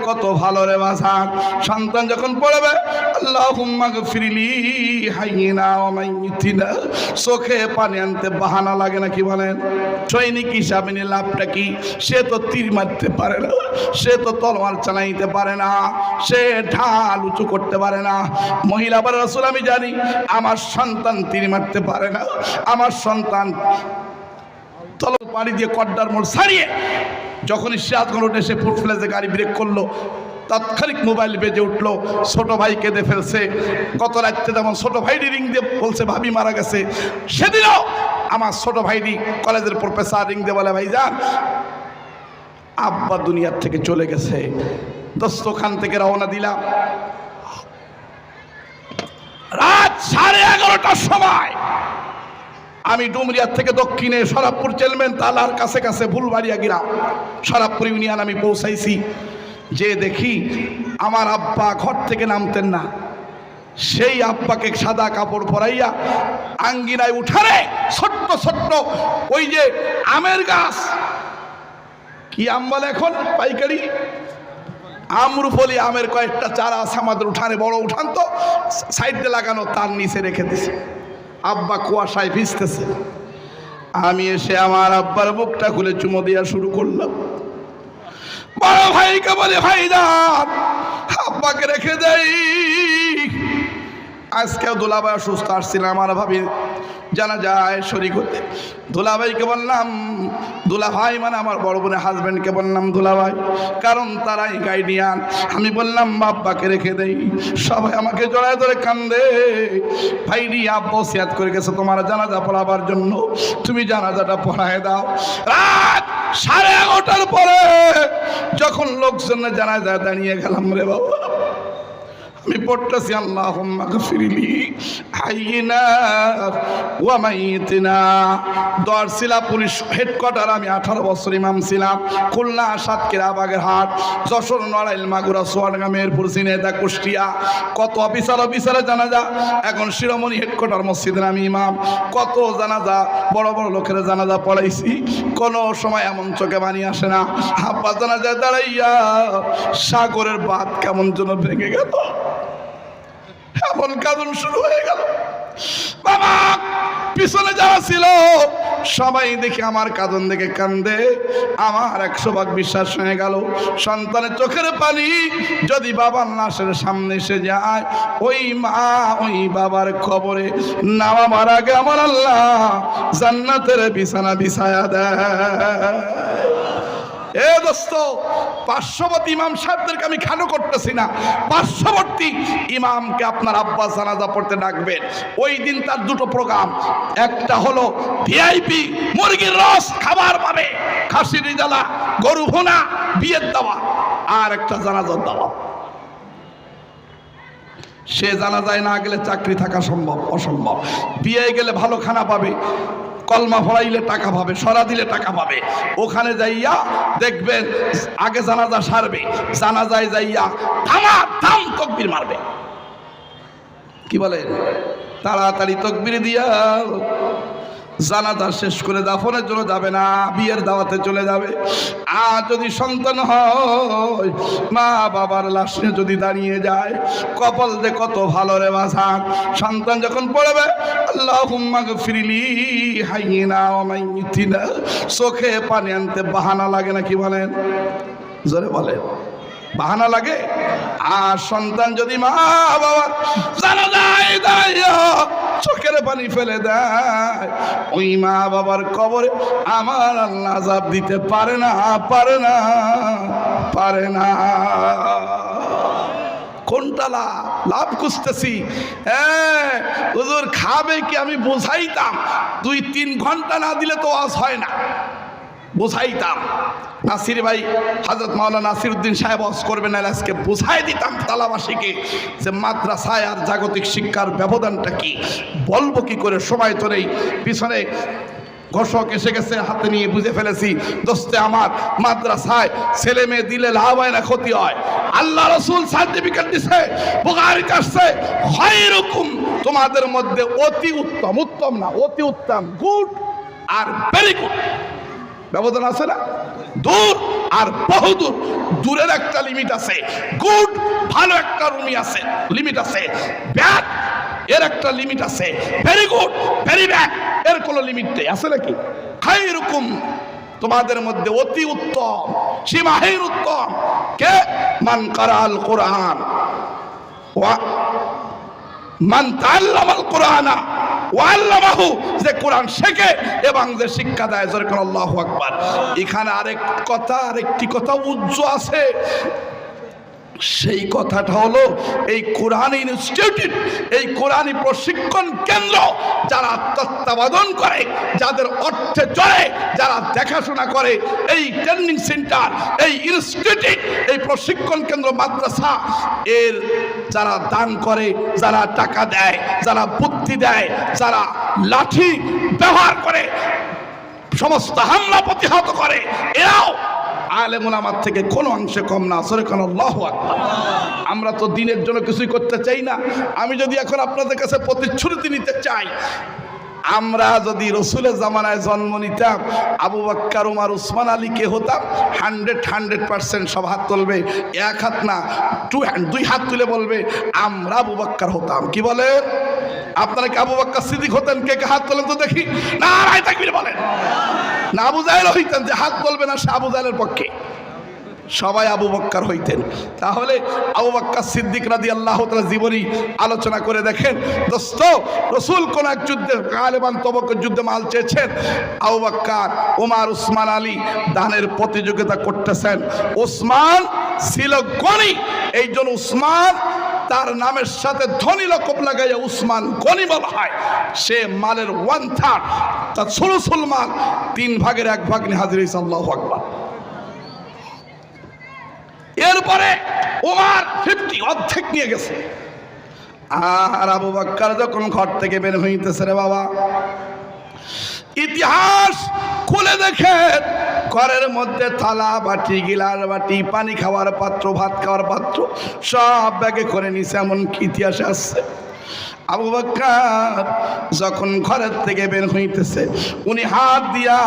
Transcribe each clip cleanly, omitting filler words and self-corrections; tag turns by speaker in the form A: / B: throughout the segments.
A: কত ভালো রে বাজান। সন্তান যখন পড়বে আল্লাহুম্মা গফিরলি হাইয়িনা ওয়া মাইয়িতিনা, চোখে পানি আনতে বাহানা লাগে না কি বলেন? সৈনিক হিসাবে নিয়ে লাভটা কি? সে তো তীর মারতে পারে না, সে তো তলোয়ার চালাইতে পারে না, সে ঢাল উঁচু করতে পারে না। মহিলা বলে রাসূল আমি জানি আমার সন্তান তীর মারতে পারে না, আমার সন্তান তলোয়ার পানি দিয়ে কড্ডার মোড় ছাড়িয়ে যখনই সিরাজগঞ্জ রোডে সে ফুট ফ্ল্যাশে গাড়ি ব্রেক করলো, তাৎক্ষণিক মোবাইল বেজে উঠলো, ছোট ভাই কেঁদে ফেলছে। গত রাত্রে যেমন ছোট ভাইটি রিং দিয়ে বলছে ভাবি মারা গেছে, সেদিনও আমার ছোট ভাইটি কলেজের প্রফেসর রিং দিয়ে বলে ভাইজান আব্বা দুনিয়ার থেকে চলে গেছে। দোস্ত ওখান থেকে রওনা দিলাম, রাত 11:30টার সময় আমি ডুমরিয়ার থেকে দক্ষিণে শরাবপুর চেয়ারম্যান তালার কাছে কাছে ফুলবাড়িয়া গ্রাম শরাবপুর ইউনিয়ন আমি পৌঁছাইছি। যে দেখি আমার আব্বা ঘর থেকে নামতেন না, সেই আব্বাকে সাদা কাপড় পরাইয়া আঙ্গিনায় উঠারে ছোট্ট ছোট্ট ওই যে আমের গাছ, কি আম বলে এখন পাইকারি, আমরুফলি আমের কয়েকটা চারা আছে আমাদের উঠানে, বড় উঠান তো সাইডে লাগানো, তার নিচে রেখে দিছে। আব্বা কুয়াশায় ভিজতেছে, আমি এসে আমার আব্বার বুকটা খুলে চুমো দেওয়া শুরু করলাম। বড় ভাইকে বলে ভাইজান আব্বাকে রেখে দেই। আজকেও দুলাভাই অসুস্থ, আসছিলাম আমার ভাবি জানা যায় শরীক হতে। দুলাভাইকে বললাম, দুলাভাই মানে আমার বড় বোনের হাজব্যান্ডকে বললাম দুলাভাই, কারণ তারাই গাইডিয়ান। আমি বললাম আব্বাকে রেখে দেই। সবাই আমাকে জড়ায় ধরে কান্দে, ভাইরি আব্বা ওসিয়াত করে গেছে তোমার জানাজা পড়াবার জন্য, তুমি জানাজাটা পড়ায় দাও। রাত 11:30টার পরে যখন লোকজন জানাজা দাঁড়িয়ে গেলাম রে বাবা, আমি পড়তেছি আল্লাহুম্মা গফিরলি হাইয়িনা ওয়া মাইয়িতিনা। দরছিলা পুলিশ হেডকোয়ার্টার আমি 18 বছর ইমাম ছিলাম। খুলনা, সাতক্ষীরা, বাগেরহাট, যশোর, নড়াইল, মাগুরা, সোয়াডাঙ্গা, মেহেরপুর, ঝিনাইদহ, কুষ্টিয়া, কত অফিসারে জানাজা। এখন শিরোমণি হেডকোয়ার্টার মসজিদের আমি ইমাম, কত জানাজা বড় বড় লোকের জানাজা পড়াইছি। কোনো সময় এমন চোখে বানি আসে না আব্বা জানাজায় দাঁড়াইয়া সাগরের বাঁধ কেমন যেন ভেঙে গেল, এমন কাঁদন শুরু হয়ে গেল। বাবা পিছনে যারা ছিল সবাই দেখে আমার কাঁদন দেখে কান্দে, আমার 100 ভাগ বিশ্বাস হয়ে গেল সন্তানের চোখের পানি যদি বাবার লাশের সামনে এসে যায়, ওই মা ওই বাবার কবরে নামার আগে আমার আল্লাহ জান্নাতের বিছানা বিছায়া দেয়। এ দোস্ত, পার্শ্ববর্তী ইমাম সাহেবদেরকে আমি খানো করতেছি না, পার্শ্ববর্তী ইমামকে আপনার আব্বা জানাজা পড়তে ডাকবেন। ওই দিন তার দুটো প্রোগ্রাম, একটা হলো ভিআইপি মুরগির রস খাবার পাবে, খাসির জ্বালা, গরু ভুনা, বিয়ের দাওয়া, আর একটা জানাজার দাওয়া। সে জানাজায় না গেলে চাকরি থাকা সম্ভব অসম্ভব, বিয়ে গেলে ভালো খানা পাবে, কলমা ফড়াইলে টাকা পাবে, সরা দিলে টাকা পাবে। ওখানে যাইয়া দেখবেন আগে জানাজা সারবে, জানাজায় যাইয়া থাম তকবির মারবে। কি বলেন? তাড়াতাড়ি তকবির দিয়া জানাজা শেষ করে দাফনের জন্য যাবে না, বিয়ের দাওয়াতে চলে যাবে। আর যদি সন্তান হয় মা বাবার লাশ নিয়ে যদি দাঁড়িয়ে যায়, কপাল যে কত ভালো রে বাজান। সন্তান যখন পড়বে আল্লাহুম্মা গফিরলি হাইয়িনা ওয়া মাইয়িতিনা, চোখে পানি আনতে বাহানা লাগে না কি বলেন? জোরে বলেন, বাহানা লাগে? আর সন্তান যদি মা বাবা জানাজায় দাঁড়িয়ে চোখের পানি ফেলে দেয়, ওই মা বাবার কবরে আমার আল্লাহ আযাব দিতে পারে না, পারে না, পারে না। কোনটা লাভ খুঁজতেছি? হ্যাঁ হুজুর খাবে কি আমি বুঝাইতাম, 2-3 ঘন্টা না দিলে তো আজ হয় না, বুঝাইতাম। নাসির ভাই হযরত মাওলানা নাসিরউদ্দিন সাহেব ওয়াজ করবেন, আজকে বুঝাই দিতাম তালাবাসীকে যে মাদ্রাসায় আর জাগতিক শিক্ষার ব্যবধানটা কি, বলবো কি করে, সময় তো নেই। পিছনে ঘোষক এসে গেছে, হাতে নিয়ে বুঝে ফেলেছি। দোস্তে আমার, মাদ্রাসায় ছেলে মেয়ে দিলে লাভ হয় না ক্ষতি হয়? আল্লাহ রাসূল সার্টিফিকেট দিছে, বুখারীতে আসছে খায়রুকুম, তোমাদের মধ্যে অতি উত্তম, উত্তম না অতি উত্তম, গুড আর ভেরি গুড, ব্যবধান আছে না? দূর আর বহুদূর। দূরের একটা লিমিট আছে, গুড ভালো একটা রুমি আছে, লিমিট আছে। ব্যাড এর একটা লিমিট আছে, ভেরি গুড ভেরি ব্যাড এর কোনো লিমিট নেই, আছে নাকি? খায়রুকুম তোমাদের মধ্যে অতি উত্তম, সীমাহীন উত্তম কে? মান কারাল কোরআন ওয়া মান তাআল্লামাল কোরআনা ওয়া আল্লামাহু, যে কোরআন শেখে এবং যে শিক্ষা দেয়। জোরে করে আল্লাহু আকবার। এখানে আরেকটি কথা উজ্জ আছে। সেই কথাটা হলো এই কোরআন ইনস্টিটিউট, এই কোরআনী প্রশিক্ষণ কেন্দ্র যারা তত্ত্বাবধান করে, যাদের অর্থে চলে, যারা দেখাশোনা করে, এই ট্রেনিং সেন্টার, এই ইনস্টিটিউট, এই প্রশিক্ষণ কেন্দ্র, মাদ্রাসা, এর যারা দান করে, যারা টাকা দেয়, যারা বুদ্ধি দেয়, যারা লাঠি ব্যবহার করে সমস্ত হামলা প্রতিহত করে, এরাও আলেম ওলামার থেকে কোনো অংশে কম না। সরে কোন আল্লাহু আকবার। আমরা তো দিনের জন্য কিছুই করতে চাই না। আমি যদি এখন আপনাদের কাছে প্রতিশ্রুতি নিতে চাই, আমরা যদি রসুলের জামানায় জন্ম নিতাম, আবু বকর, ওমর, উসমান আলী কে হতাম? 100% সব হাত তুলবে, এক হাত না, দুই হাত তুলে বলবে আমরা আবু বকর হতাম। কি বলেন? আপনারা কি আবু বকর সিদ্দিক হতেন? কে কে হাত তোলেন তো দেখি। নারায়ে তাকবীর বলেন। না আবু জাহেল হইতেন? যে হাত বলবে না সে আবু জাহেলের পক্ষে। সবাই আবু বকর হইতেন। তাহলে আবু বকর সিদ্দিক রাদিয়াল্লাহু তাআলা জীবনী আলোচনা করে দেখেন দোস্ত। রসুল কোন এক যুদ্ধে, গালিবান তবুকের যুদ্ধে মাল চেয়েছেন, আবু বকর, ওমর, উসমান আলী দানের প্রতিযোগিতা করতেছেন। উসমান ছিল গনি, এই জন্য উসমান তার নামের সাথে ধনী লকব লাগাইয়া উসমান গনি বলা হয়। সে মালের 1/3, তার সুলুসুল মাল 3 ভাগের 1 ভাগ নিয়ে হাজির হয়েছে। আল্লাহু আকবার। এরপরে ওমর 50 অর্ধেক নিয়ে গেছে। আর আবু বকর যখন ঘর থেকে বের হইতেছে, রে বাবা, ইতিহাস খুলে দেখে ঘরের মধ্যে থালা বাটি, গিলাস বাটি, পানি খাওয়ার পাত্র, ভাত খাওয়ার পাত্র সব ব্যাগে করে নিছে। এমন কি ইতিহাসে আসছে? আবু বকর যখন ঘরের থেকে বের হইতেছে, উনি হাত দিয়া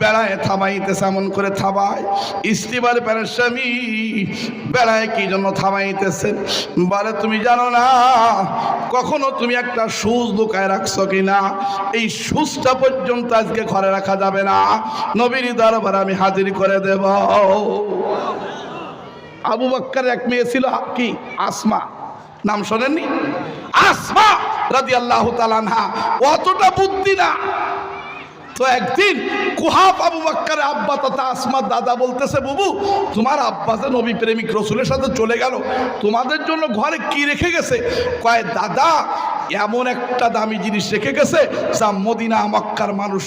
A: বেড়ায় থামাইতেছে, এমন করে থামায়। স্ত্রীবার স্বামী বেড়ায় কি জন্য থামাইতেছেন? বলে তুমি জানো না কখনো তুমি একটা সুচ লুকায় রাখছো কিনা? এই সুচটা পর্যন্ত আজকে ঘরে রাখা যাবে না, নবীর দরবারে আমি হাজির করে দেব। আবু বকরের এক মেয়ে ছিল, কি আসমা, নাম শোনেননি? আসমা রাদিয়াল্লাহু তাআলা আনহা অতটা বুদ্ধি না। তো একদিন কুহাব আবু বকরের আব্বা তথা আসমার দাদা বলতেছে, বুবু তোমার আব্বা যে নবী প্রেমিক রসুলের সাথে চলে গেল, তোমাদের জন্য ঘরে কি রেখে গেছে? কয় দাদা এমন একটা দামি জিনিস রেখে গেছে যা মদিনা মক্কার মানুষ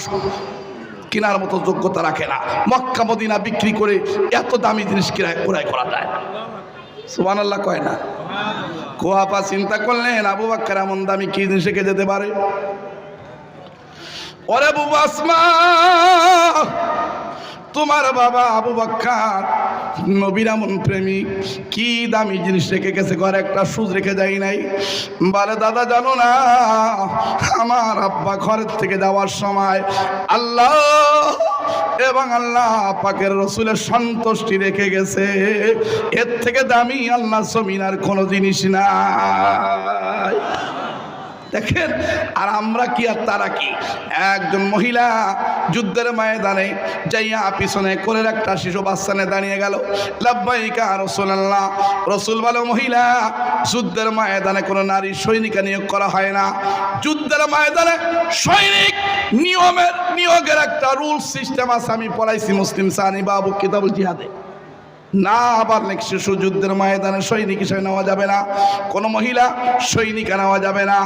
A: কেনার মতো যোগ্যতা রাখে না। মক্কা মদিনা বিক্রি করে এত দামি জিনিস ক্রয় করা যায় না। সুবহানাল্লাহ কয় না? কুহাফা চিন্তা করলেন আবু বকর এমন দামি কি জিনিস রেখে যেতে পারে? ওরে বুবু আসমা, তোমার বাবা আবু বকর নবীর এমন প্রেমিক, কি দামি জিনিস রেখে গেছে ঘরে, একটা সুচ রেখে যায় নাই। বলে দাদা জানো না, আমার আব্বা ঘরের থেকে যাওয়ার সময় আল্লাহ এবং আল্লাহ পাকের রসুলের সন্তুষ্টি রেখে গেছে, এর থেকে দামি আল্লাহ জমিন আর কোনো জিনিস নাই। দেখেন, আর আমরা কি আর তারা কি? একজন মহিলা যুদ্ধের ময়দানে যাইয়া পিছনে কোলের একটা শিশু বাচ্চা নিয়ে দাঁড়িয়ে গেল। লাব্বাইকা রাসূলুল্লাহ। রসুল বলে, মহিলা যুদ্ধের ময়দানে কোনো নারী সৈনিকা নিয়োগ করা হয় না। যুদ্ধের ময়দানে সৈনিক নিয়োগের একটা রুল সিস্টেম আছে, আমি পড়াইছি মুসলিম সানি বাবু কিতাবুল জিহাদে। না পারলে শিশু যুদ্ধের ময়দানে সৈনিক হিসেবে নেওয়া যাবে না, কোনো মহিলা সৈনিকা নেওয়া যাবে না।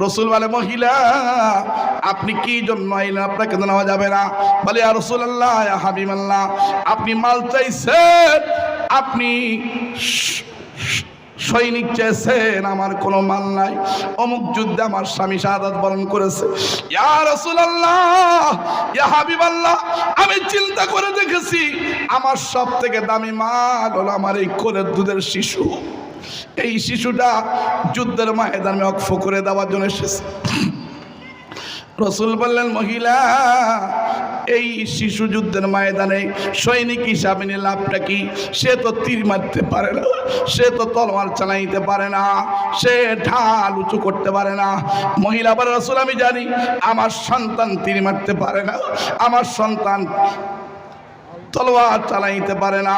A: রসুল বলে, মহিলা আপনি কি জন্য আইলেন, আপনাকে তো নেওয়া যাবে না। বলে ইয়া রাসূলুল্লাহ, ইয়া হাবিবাল্লাহ, আপনি মাল চাইছেন, আপনি সৈনিক চেয়েছেন, আমার কোনো মাল নাই, অমুক যুদ্ধে আমার স্বামী শাহাদাত বরণ করেছে। ইয়া রাসূলুল্লাহ, ইয়া হাবিবাল্লাহ, আমি চিন্তা করে দেখেছি আমার সব থেকে দামি মাল হলো আমার এই কোলের দুধের শিশু। এই শিশুটা যুদ্ধের ময়দানে ওয়াকফ করে দেওয়ার জন্য এসেছে। রসুল বললেন, মহিলা, এই শিশু যুদ্ধের ময়দানে সৈনিক হিসাবে নিয়ে লাভটা কি? সে তো তীর মারতে পারে না, সে তো তলোয়ার চালাইতে পারে না, সে ঢাল উঁচু করতে পারে না। মহিলা বলে, রসুল আমি জানি আমার সন্তান তীর মারতে পারে না, আমার সন্তান তলোয়ার চালাইতে পারে না।